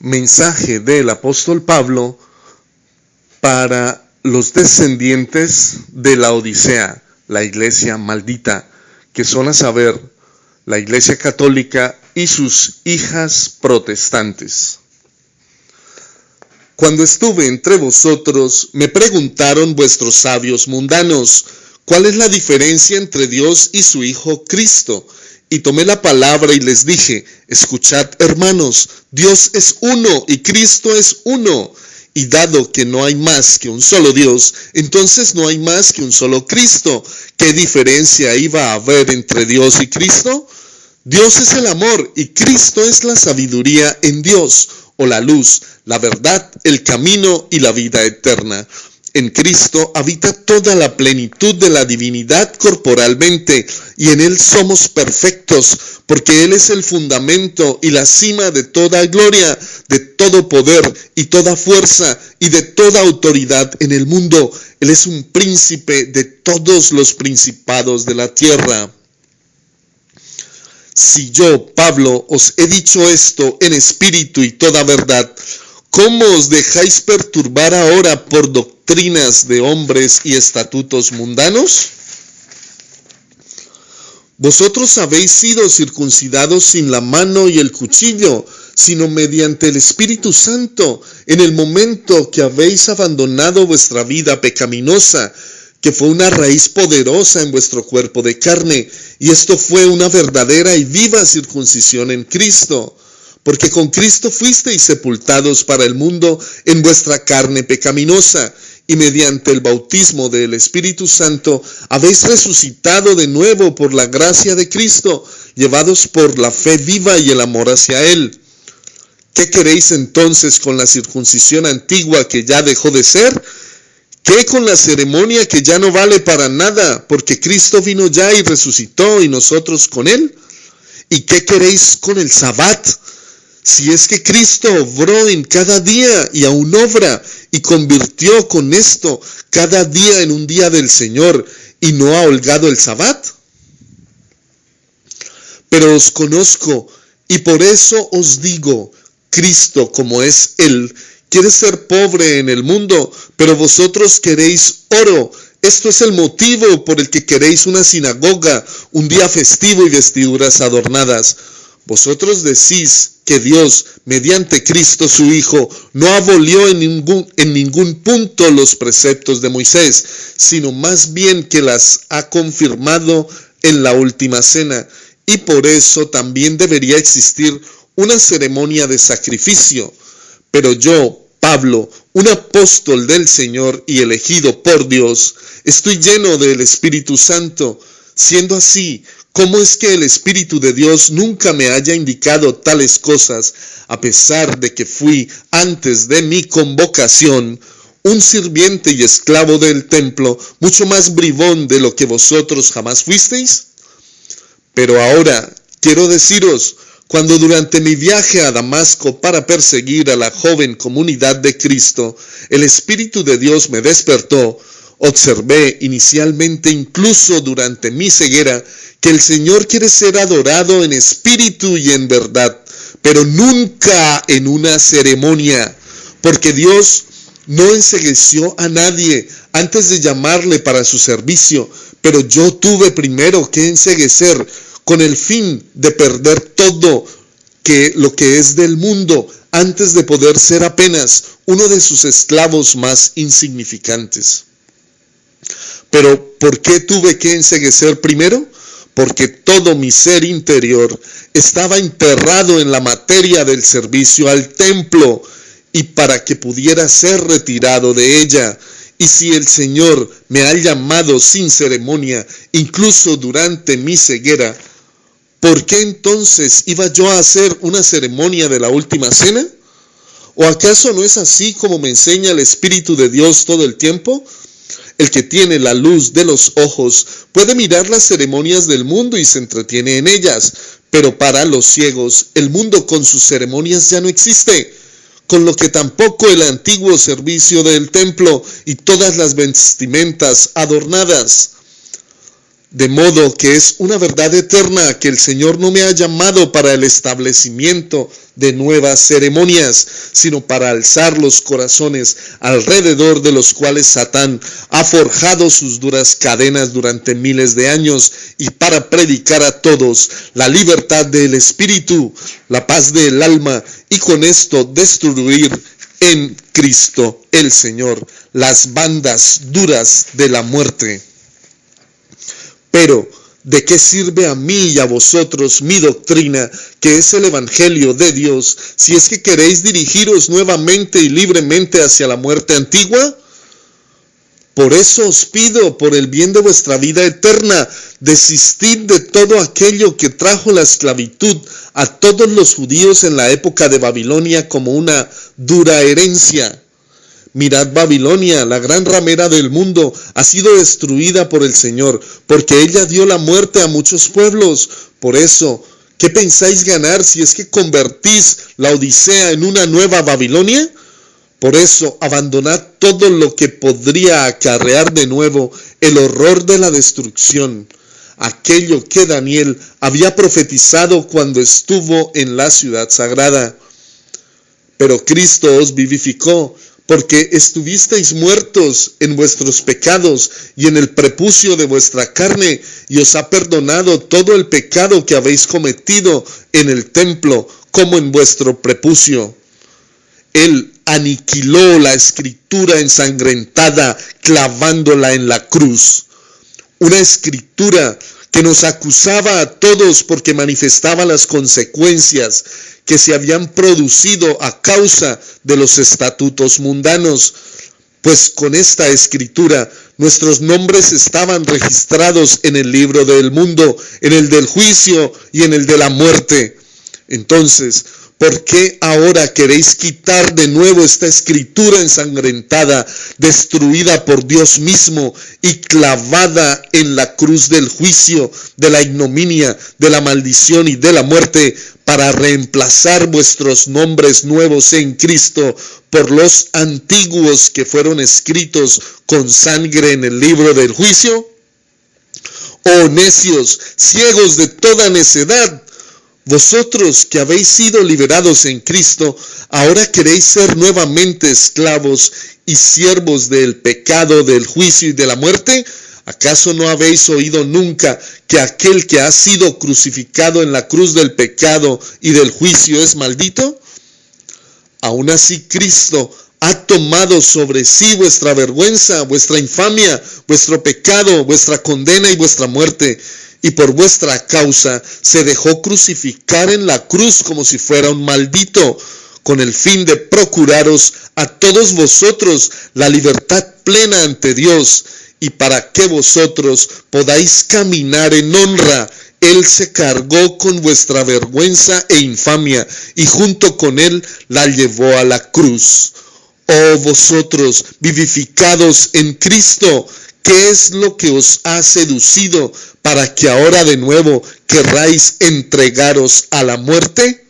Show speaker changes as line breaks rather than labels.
mensaje del apóstol Pablo para los descendientes de la Odisea, la iglesia maldita, que son a saber, la iglesia católica y sus hijas protestantes. Cuando estuve entre vosotros, me preguntaron vuestros sabios mundanos, ¿cuál es la diferencia entre Dios y su Hijo Cristo? Y tomé la palabra y les dije, escuchad, hermanos, Dios es uno y Cristo es uno. Y dado que no hay más que un solo Dios, entonces no hay más que un solo Cristo. ¿Qué diferencia iba a haber entre Dios y Cristo? Dios es el amor y Cristo es la sabiduría en Dios, o la luz, la verdad, el camino y la vida eterna. En Cristo habita toda la plenitud de la divinidad corporalmente, y en Él somos perfectos, porque Él es el fundamento y la cima de toda gloria, de todo poder y toda fuerza y de toda autoridad en el mundo. Él es un príncipe de todos los principados de la tierra. Si yo, Pablo, os he dicho esto en espíritu y toda verdad, ¿cómo os dejáis perturbar ahora por doctrinas de hombres y estatutos mundanos? Vosotros habéis sido circuncidados sin la mano y el cuchillo, sino mediante el Espíritu Santo, en el momento que habéis abandonado vuestra vida pecaminosa, que fue una raíz poderosa en vuestro cuerpo de carne, y esto fue una verdadera y viva circuncisión en Cristo. Porque con Cristo fuisteis sepultados para el mundo en vuestra carne pecaminosa, y mediante el bautismo del Espíritu Santo habéis resucitado de nuevo por la gracia de Cristo, llevados por la fe viva y el amor hacia Él. ¿Qué queréis entonces con la circuncisión antigua que ya dejó de ser? ¿Qué con la ceremonia que ya no vale para nada, porque Cristo vino ya y resucitó y nosotros con Él? ¿Y qué queréis con el Sabbat? Si es que Cristo obró en cada día y aún obra y convirtió con esto cada día en un día del Señor y no ha holgado el Sabbat. Pero os conozco y por eso os digo, Cristo como es Él, quiere ser pobre en el mundo, pero vosotros queréis oro. Esto es el motivo por el que queréis una sinagoga, un día festivo y vestiduras adornadas. Vosotros decís que Dios, mediante Cristo su Hijo, no abolió en ningún punto los preceptos de Moisés, sino más bien que las ha confirmado en la última cena. Y por eso también debería existir una ceremonia de sacrificio. Pero yo, Pablo, un apóstol del Señor y elegido por Dios, estoy lleno del Espíritu Santo. Siendo así, ¿cómo es que el Espíritu de Dios nunca me haya indicado tales cosas, a pesar de que fui antes de mi convocación un sirviente y esclavo del templo, mucho más bribón de lo que vosotros jamás fuisteis? Pero ahora quiero deciros, cuando durante mi viaje a Damasco para perseguir a la joven comunidad de Cristo, el Espíritu de Dios me despertó, observé inicialmente, incluso durante mi ceguera, que el Señor quiere ser adorado en espíritu y en verdad, pero nunca en una ceremonia, porque Dios no encegueció a nadie antes de llamarle para su servicio, pero yo tuve primero que enceguecer con el fin de perder todo lo que es del mundo, antes de poder ser apenas uno de sus esclavos más insignificantes. Pero ¿por qué tuve que enceguecer primero? Porque todo mi ser interior estaba enterrado en la materia del servicio al templo, y para que pudiera ser retirado de ella. Y si el Señor me ha llamado sin ceremonia, incluso durante mi ceguera, ¿por qué entonces iba yo a hacer una ceremonia de la última cena? ¿O acaso no es así como me enseña el Espíritu de Dios todo el tiempo? El que tiene la luz de los ojos puede mirar las ceremonias del mundo y se entretiene en ellas, pero para los ciegos el mundo con sus ceremonias ya no existe, con lo que tampoco el antiguo servicio del templo y todas las vestimentas adornadas. De modo que es una verdad eterna que el Señor no me ha llamado para el establecimiento de nuevas ceremonias, sino para alzar los corazones alrededor de los cuales Satán ha forjado sus duras cadenas durante miles de años, y para predicar a todos la libertad del espíritu, la paz del alma, y con esto destruir en Cristo el Señor las bandas duras de la muerte. Pero, ¿de qué sirve a mí y a vosotros mi doctrina, que es el Evangelio de Dios, si es que queréis dirigiros nuevamente y libremente hacia la muerte antigua? Por eso os pido, por el bien de vuestra vida eterna, desistid de todo aquello que trajo la esclavitud a todos los judíos en la época de Babilonia como una dura herencia. Mirad, Babilonia, la gran ramera del mundo, ha sido destruida por el Señor, porque ella dio la muerte a muchos pueblos. Por eso, ¿qué pensáis ganar si es que convertís la Odisea en una nueva Babilonia? Por eso, abandonad todo lo que podría acarrear de nuevo el horror de la destrucción, aquello que Daniel había profetizado cuando estuvo en la ciudad sagrada. Pero Cristo os vivificó, porque estuvisteis muertos en vuestros pecados y en el prepucio de vuestra carne, y os ha perdonado todo el pecado que habéis cometido en el templo, como en vuestro prepucio. Él aniquiló la escritura ensangrentada, clavándola en la cruz. Una escritura que nos acusaba a todos porque manifestaba las consecuencias que se habían producido a causa de los estatutos mundanos, pues con esta escritura nuestros nombres estaban registrados en el libro del mundo, en el del juicio y en el de la muerte. Entonces, ¿por qué ahora queréis quitar de nuevo esta escritura ensangrentada, destruida por Dios mismo y clavada en la cruz del juicio, de la ignominia, de la maldición y de la muerte, para reemplazar vuestros nombres nuevos en Cristo por los antiguos que fueron escritos con sangre en el libro del juicio? Oh necios, ciegos de toda necedad, vosotros que habéis sido liberados en Cristo, ahora queréis ser nuevamente esclavos y siervos del pecado, del juicio y de la muerte. ¿Acaso no habéis oído nunca que aquel que ha sido crucificado en la cruz del pecado y del juicio es maldito? Aún así Cristo ha tomado sobre sí vuestra vergüenza, vuestra infamia, vuestro pecado, vuestra condena y vuestra muerte. Y por vuestra causa se dejó crucificar en la cruz como si fuera un maldito, con el fin de procuraros a todos vosotros la libertad plena ante Dios, y para que vosotros podáis caminar en honra. Él se cargó con vuestra vergüenza e infamia, y junto con él la llevó a la cruz. Oh vosotros, vivificados en Cristo, ¿qué es lo que os ha seducido para que ahora de nuevo querráis entregaros a la muerte?